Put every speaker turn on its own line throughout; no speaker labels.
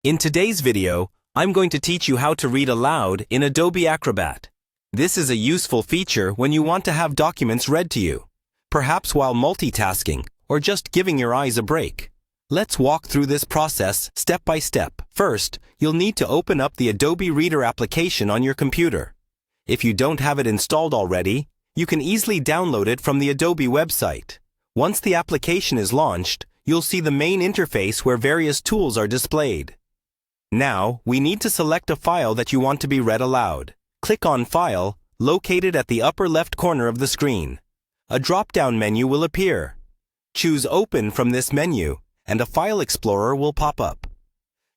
In today's video, I'm going to teach you how to read aloud in Adobe Acrobat. This is a useful feature when you want to have documents read to you, perhaps while multitasking or just giving your eyes a break. Let's walk through this process step by step. First, you'll need to open up the Adobe Reader application on your computer. If you don't have it installed already, you can easily download it from the Adobe website. Once the application is launched, you'll see the main interface where various tools are displayed. Now, we need to select a file that you want to be read aloud. Click on File, located at the upper left corner of the screen. A drop-down menu will appear. Choose Open from this menu, and a file explorer will pop up.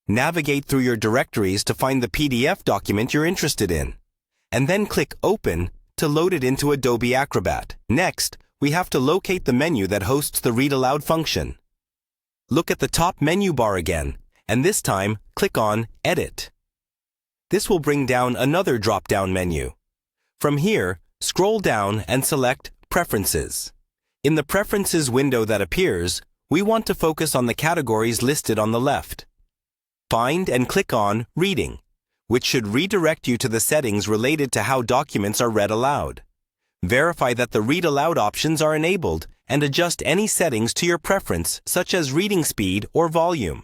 Navigate through your directories to find the PDF document you're interested in, and then click Open to load it into Adobe Acrobat. Next, we have to locate the menu that hosts the Read Aloud function. Look at the top menu bar again, and this time, click on Edit. This will bring down another drop-down menu. From here, scroll down and select Preferences. In the Preferences window that appears, we want to focus on the categories listed on the left. Find and click on Reading, which should redirect you to the settings related to how documents are read aloud. Verify that the Read Aloud options are enabled and adjust any settings to your preference, such as reading speed or volume.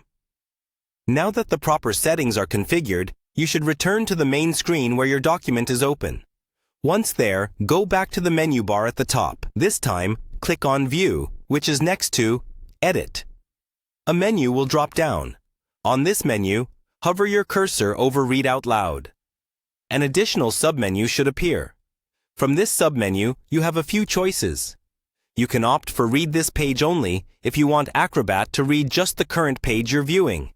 Now that the proper settings are configured, you should return to the main screen where your document is open. Once there, go back to the menu bar at the top. This time, click on View, which is next to Edit. A menu will drop down. On this menu, hover your cursor over Read Out Loud. An additional submenu should appear. From this submenu, you have a few choices. You can opt for Read This Page Only if you want Acrobat to read just the current page you're viewing,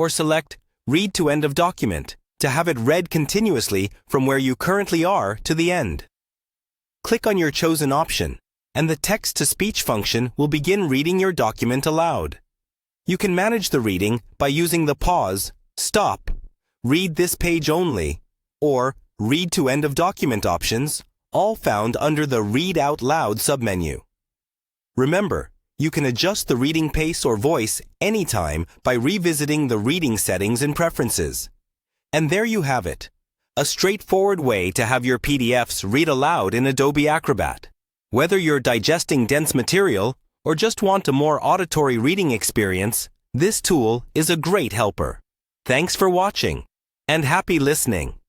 or select Read to End of Document to have it read continuously from where you currently are to the end. Click on your chosen option, and the text-to-speech function will begin reading your document aloud. You can manage the reading by using the pause, stop, read this page only, or read to end of document options, all found under the Read Out Loud submenu. Remember, you can adjust the reading pace or voice anytime by revisiting the reading settings in Preferences. And there you have it, a straightforward way to have your PDFs read aloud in Adobe Acrobat. Whether you're digesting dense material or just want a more auditory reading experience, this tool is a great helper. Thanks for watching, and happy listening.